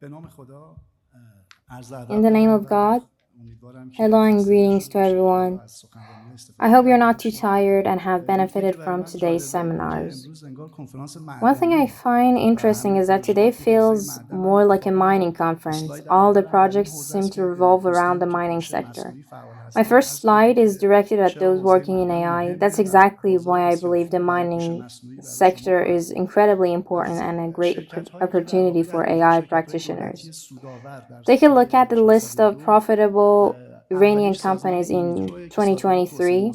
In the name of God, hello and greetings to everyone. I hope you're not too tired and have benefited from today's seminars. One thing I find interesting is that today feels more like a mining conference. All the projects seem to revolve around the mining sector. My first slide is directed at those working in AI. That's exactly why I believe the mining sector is incredibly important and a great opportunity for AI practitioners. Take a look at the list of profitable Iranian companies in 2023.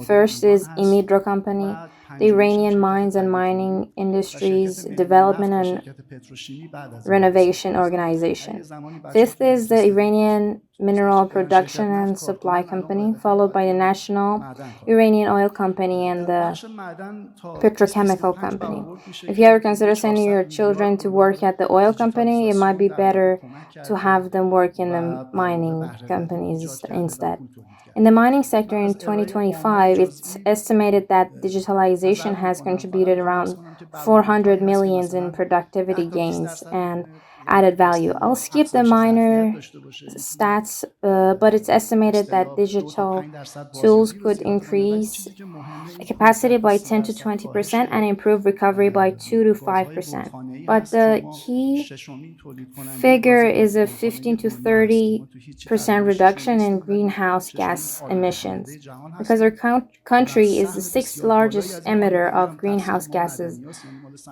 First is Imidro Company, the Iranian Mines and Mining Industries Development and Renovation Organization. Fifth is the Iranian Mineral Production and Supply Company, followed by the National Iranian Oil Company and the Petrochemical Company. If you ever consider sending your children to work at the oil company, it might be better to have them work in the mining companies instead. In the mining sector in 2025, it's estimated that digitalization has contributed around 400 millions in productivity gains and added value. I'll skip the minor stats, but it's estimated that digital tools could increase capacity by 10 to 20% and improve recovery by 2 to 5%. But the key figure is a 15 to 30% reduction in greenhouse gas emissions. Because our country is the sixth largest emitter of greenhouse gases,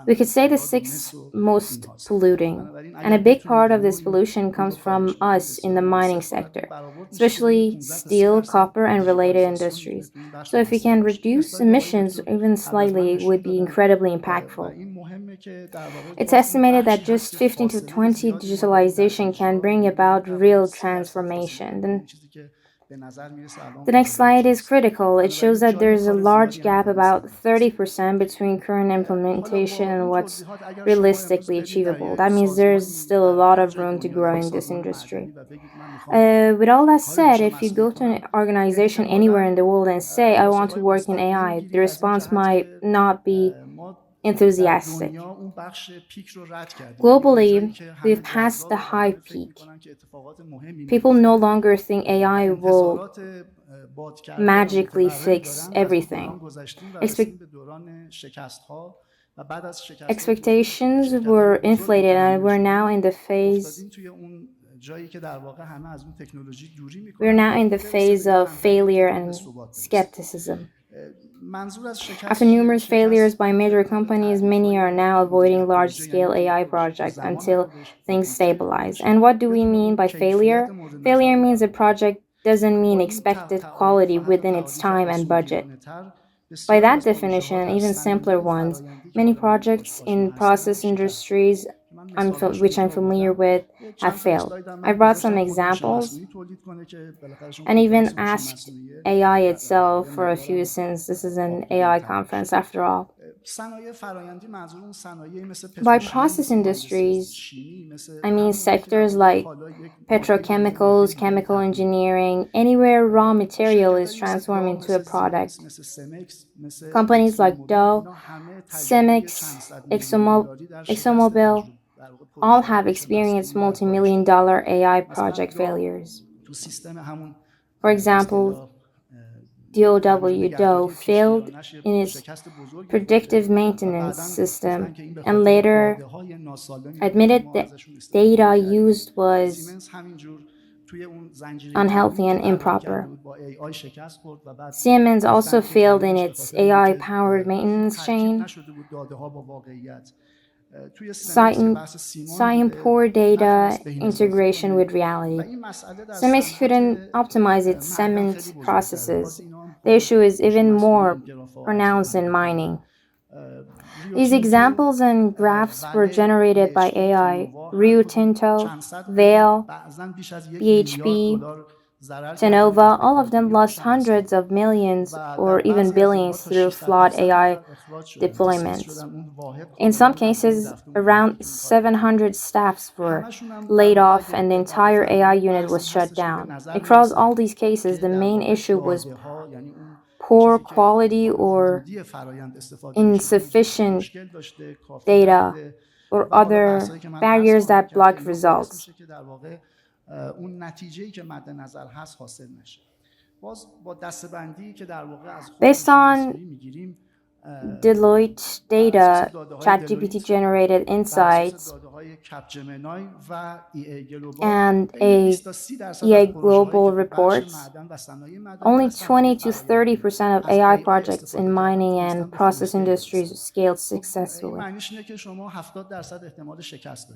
we could say the sixth most polluting. And a big part of this pollution comes from us in the mining sector, especially steel, copper, and related industries. So if we can reduce emissions even slightly, it would be incredibly impactful. It's estimated that just 15 to 20 digitalization can bring about real transformation. Then the next slide is critical. It shows that there's a large gap, about 30%, between current implementation and what's realistically achievable. That means there's still a lot of room to grow in this industry. With all that said, if you go to an organization anywhere in the world and say, I want to work in AI, the response might not be enthusiastic. Globally, we've passed the high peak. People no longer think AI will magically fix everything. Expectations were inflated, and we're now in the phase of failure and skepticism. After numerous failures by major companies, many are now avoiding large-scale AI projects until things stabilize. And what do we mean by failure? Failure means a project doesn't meet expected quality within its time and budget. By that definition, and even simpler ones, many projects in process industries which I'm familiar with have failed. I brought some examples and even asked AI itself for a few, since this is an AI conference after all. By process industries, I mean sectors like petrochemicals, chemical engineering, anywhere raw material is transformed into a product. Companies like Dow, Cemex, ExxonMobil all have experienced multi-million-dollar AI project failures. For example, Dow failed in its predictive maintenance system and later admitted that data used was unhealthy and improper. Siemens also failed in its AI-powered maintenance chain, citing poor data integration with reality. Cemex couldn't optimize its cement processes. The issue is even more pronounced in mining. These examples and graphs were generated by AI. Rio Tinto, Vale, BHP, Tenova, all of them lost hundreds of millions or even billions through flawed AI deployments. In some cases, around 700 staffs were laid off and the entire AI unit was shut down. Across all these cases, the main issue was poor quality or insufficient data or other barriers that block results. اون نتیجه‌ای که مد نظر هست حاصل نشه. باز با دسته‌بندی که در واقع از خود Based هوش on مصنوعی می‌گیریم Deloitte data, ChatGPT generated insights and EA Global reports, only 20 to 30% of AI projects in mining and process industries scaled successfully.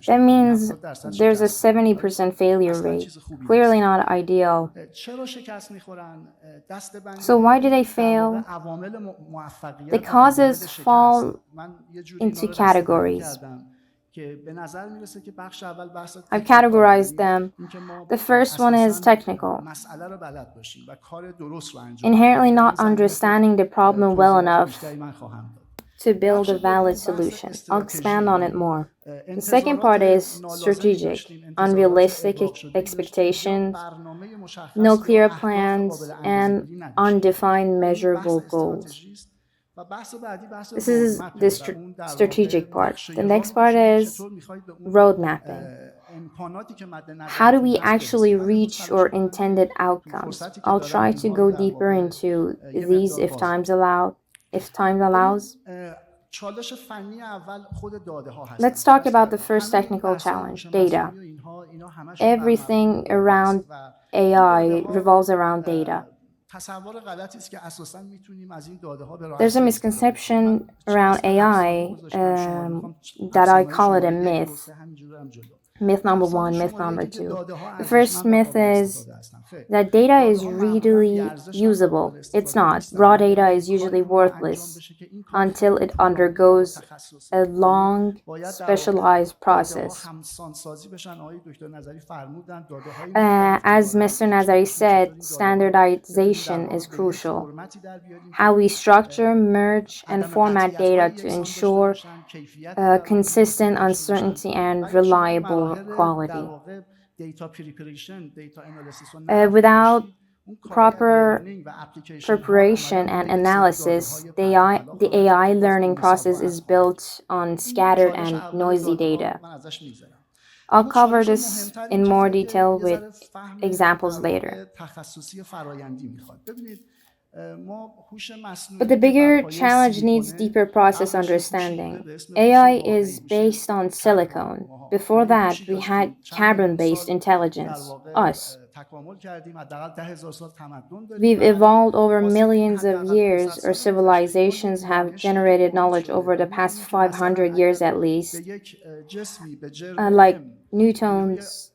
That means there's a 70% failure rate, clearly not ideal. So why do they fail? The causes fall into categories. I've categorized them. The first one is technical. Inherently not understanding the problem well enough to build a valid solution. I'll expand on it more. The second part is strategic, unrealistic expectations, no clear plans, and undefined measurable goals. This is the strategic part. The next part is road mapping. How do we actually reach our intended outcomes? I'll try to go deeper into these if time allows. Let's talk about the first technical challenge, data. Everything around AI revolves around data. There's a misconception around AI that I call it a myth. Myth number one, myth number two. The first myth is that data is readily usable. It's not. Raw data is usually worthless until it undergoes a long, specialized process. As Mr. Nazari said, standardization is crucial. How we structure, merge, and format data to ensure consistent, uncertainty, and reliable quality. Without proper preparation and analysis, the AI learning process is built on scattered and noisy data. I'll cover this in more detail with examples later. But the bigger challenge needs deeper process understanding. AI is based on silicon. Before that, we had carbon-based intelligence, us. We've evolved over millions of years. Our civilizations have generated knowledge over the past 500 years at least. Like Newton's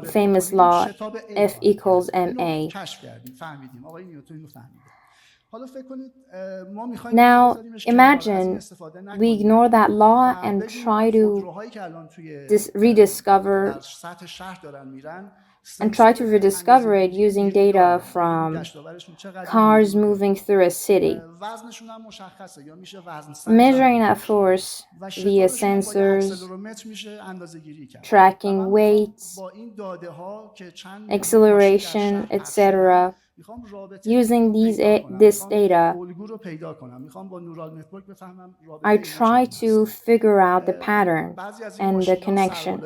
famous law, F equals ma. Now, imagine we ignore that law and try to rediscover it using data from cars moving through a city. Measuring a force via sensors, tracking weights, acceleration, etc. Using this data, I try to figure out the pattern and the connection.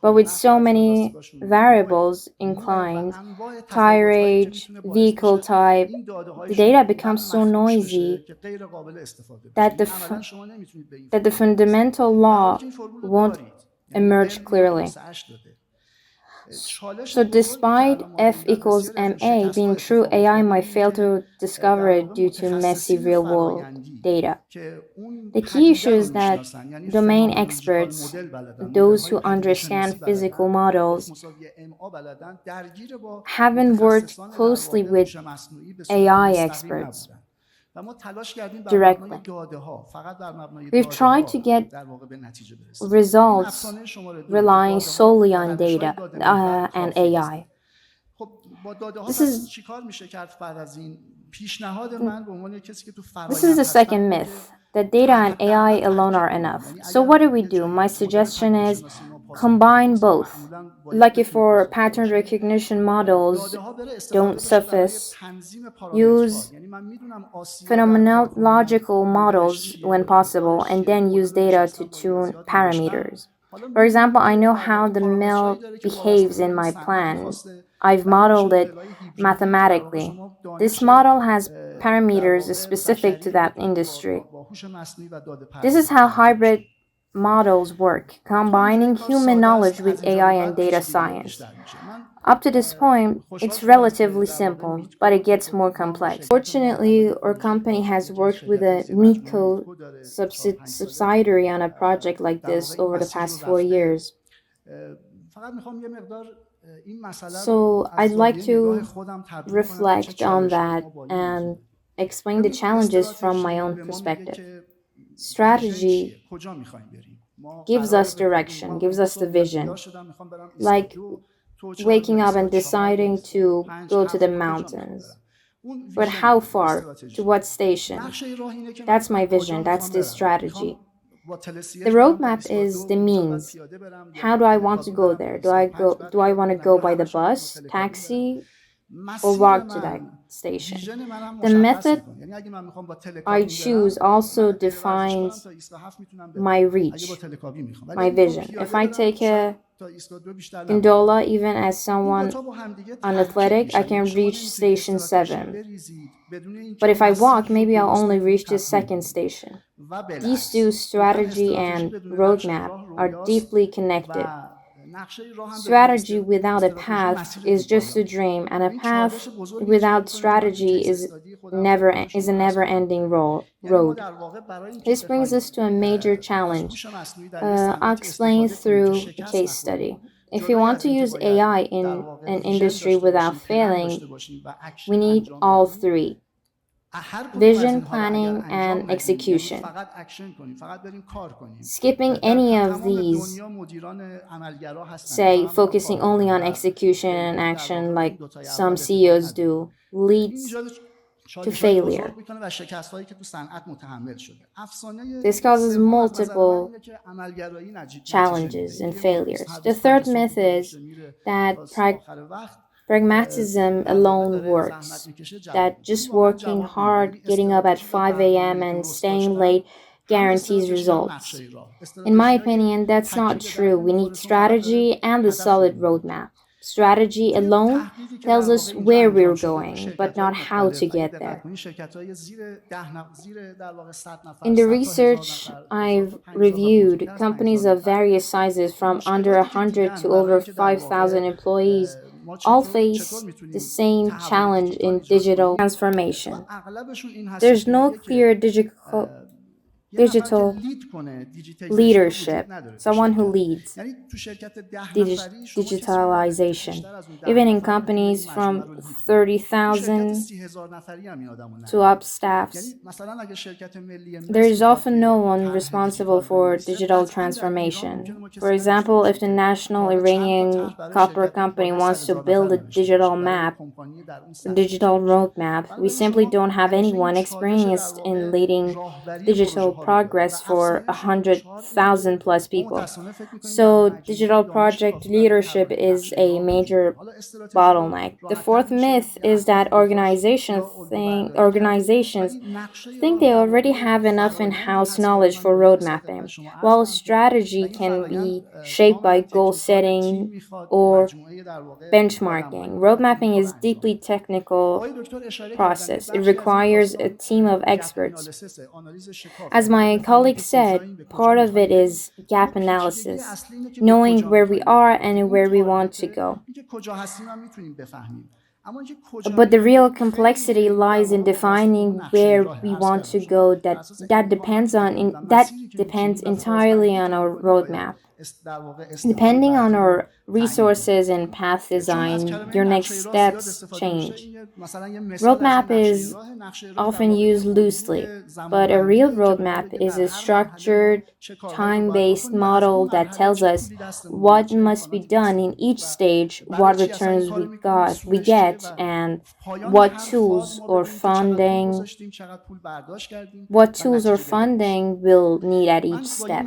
But with so many variables inclined, tire age, vehicle type, the data becomes so noisy that the fundamental law won't emerge clearly. So despite F equals ma being true, AI might fail to discover it due to messy real-world data. The key issue is that domain experts, those who understand physical models, haven't worked closely with AI experts directly. We've tried to get results relying solely on data and AI. This is the second myth, that data and AI alone are enough. So what do? My suggestion is combine both. Like if for pattern recognition models don't suffice, use phenomenological models when possible, and then use data to tune parameters. For example, I know how the milk behaves in my plan. I've modeled it mathematically. This model has parameters specific to that industry. This is how hybrid models work, combining human knowledge with AI and data science. Up to this point, it's relatively simple, but it gets more complex. Fortunately, our company has worked with a Nico subsidiary on a project like this over the past 4 years. So I'd like to reflect on that and explain the challenges from my own perspective. Strategy gives us direction, gives us the vision. Like waking up and deciding to go to the mountains. But how far? To what station? That's my vision, that's the strategy. The roadmap is the means. How do I want to go there? Do I want to go by the bus, taxi, or walk to that station? The method I choose also defines my reach, my vision. If I take a gondola, even as someone unathletic, I can reach station 7. But if I walk, maybe I'll only reach the second station. These two, strategy and roadmap, are deeply connected. Strategy without a path is just a dream, and a path without strategy is a never-ending road. This brings us to a major challenge. I'll explain through a case study. If you want to use AI in an industry without failing, we need all three: vision, planning, and execution. Skipping any of these, say focusing only on execution and action like some CEOs do, leads to failure. This causes multiple challenges and failures. The third myth is that pragmatism alone works, that just working hard, getting up at 5 a.m., and staying late guarantees results. In my opinion, that's not true. We need strategy and a solid roadmap. Strategy alone tells us where we're going, but not how to get there. In the research I've reviewed, companies of various sizes from under 100 to over 5,000 employees all face the same challenge in digital transformation. There's no clear digital leadership, someone who leads digitalization. Even in companies from 30,000 to up staffs, there is often no one responsible for digital transformation. For example, if the national Iranian copper company wants to build a digital roadmap, we simply don't have anyone experienced in leading digital progress for 100,000 plus people. So digital project leadership is a major bottleneck. The fourth myth is that organizations think they already have enough in-house knowledge for road mapping. While strategy can be shaped by goal setting or benchmarking, road mapping is deeply technical process. It requires a team of experts. As my colleague said, part of it is gap analysis, knowing where we are and where we want to go. But the real complexity lies in defining where we want to go. That depends entirely on our roadmap. Depending on our resources and path design, your next steps change. Roadmap is often used loosely, but a real roadmap is a structured, time-based model that tells us what must be done in each stage, what returns we get, and what tools or funding we'll need at each step.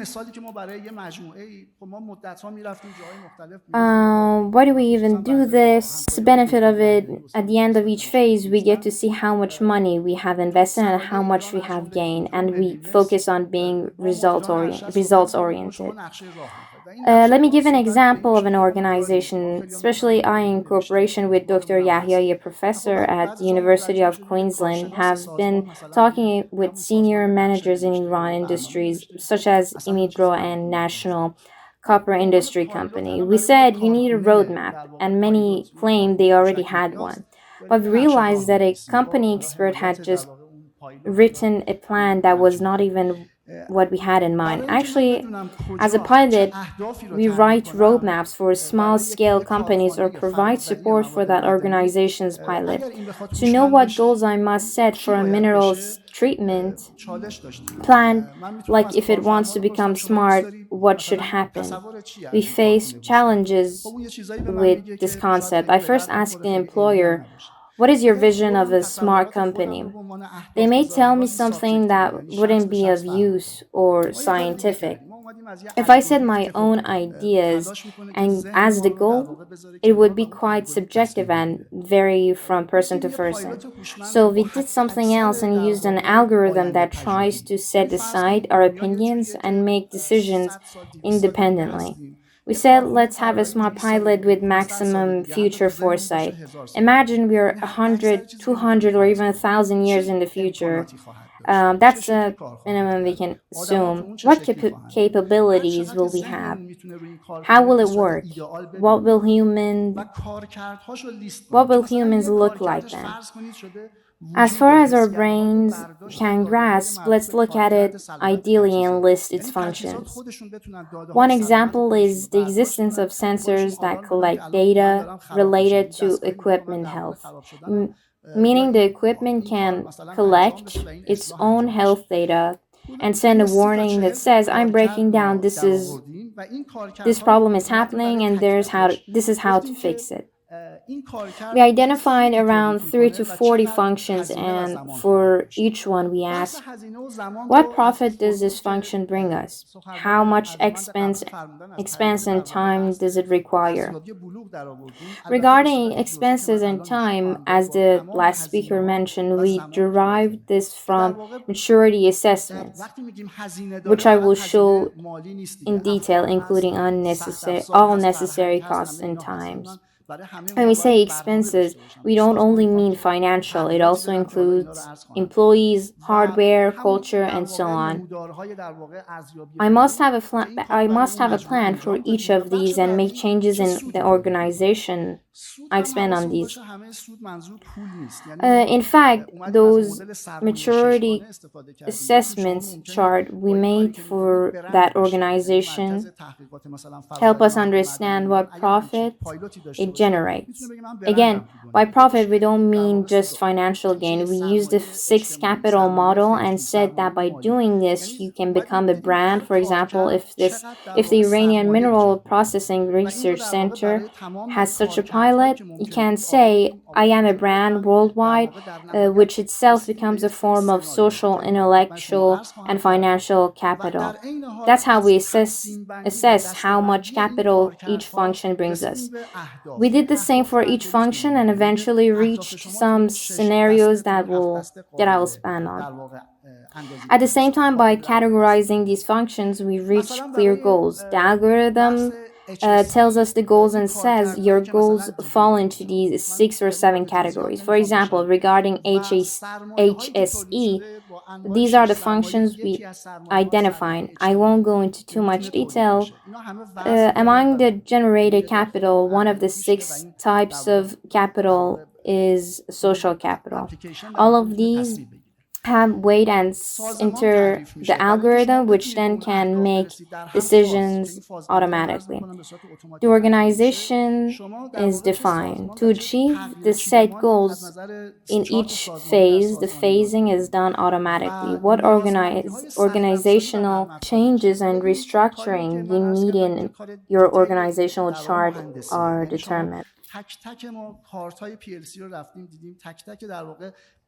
Why do we even do this? The benefit of it, at the end of each phase, we get to see how much money we have invested and how much we have gained, and we focus on being results oriented. Let me give an example of an organization, especially I, in cooperation with Dr. Yahya, a professor at the University of Queensland, have been talking with senior managers in Iran industries such as Imidro and National Copper Industry Company. We said you need a roadmap, and many claimed they already had one. But we realized that a company expert had just written a plan that was not even what we had in mind. Actually, as a pilot, we write roadmaps for small scale companies or provide support for that organization's pilot. To know what goals I must set for a minerals treatment plan, like if it wants to become smart, what should happen? We face challenges with this concept. I first asked the employer, what is your vision of a smart company? They may tell me something that wouldn't be of use or scientific. If I set my own ideas and as the goal, it would be quite subjective and vary from person to person. So we did something else and used an algorithm that tries to set aside our opinions and make decisions independently. We said, let's have a smart pilot with maximum future foresight. Imagine we're 100, 200, or even 1,000 years in the future. That's the minimum we can assume. What capabilities will we have? How will it work? What will humans look like then? As far as our brains can grasp, let's look at it ideally and list its functions. One example is the existence of sensors that collect data related to equipment health, meaning the equipment can collect its own health data and send a warning that says, I'm breaking down, this problem is happening, and this is how to fix it. We identified around 30 to 40 functions, and for each one we asked, what profit does this function bring us? How much expense and time does it require? Regarding expenses and time, as the last speaker mentioned, we derived this from maturity assessments, which I will show in detail, including all necessary costs and times. When we say expenses, we don't only mean financial, it also includes employees, hardware, culture, and so on. I must have a plan for each of these and make changes in the organization I expand on these. In fact, those maturity assessments chart we made for that organization help us understand what profit it generates. Again, by profit, we don't mean just financial gain. We use the six capital model and said that by doing this, you can become a brand. For example, if the Iranian Mineral Processing Research Center has such a pilot, you can say, I am a brand worldwide, which itself becomes a form of social, intellectual, and financial capital. That's how we assess how much capital each function brings us. We did the same for each function and eventually reached some scenarios that I will expand on. At the same time, by categorizing these functions, we reach clear goals. The algorithm tells us the goals and says your goals fall into these 6 or 7 categories. For example, regarding HSE, these are the functions we identified. I won't go into too much detail. Among the generated capital, one of the 6 types of capital is social capital. All of these have weight and enter the algorithm, which then can make decisions automatically. The organization is defined. To achieve the set goals in each phase, the phasing is done automatically. What organizational changes and restructuring you need in your organizational chart are determined. تک تک ما کارت های PLC رو رفتیم دیدیم، تک تک در واقع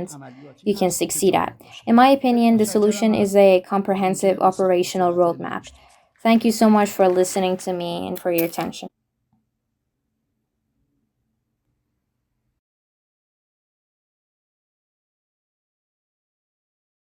environment you can succeed at. In my opinion, the solution is a comprehensive operational roadmap. Thank you so much for listening to me and for your attention.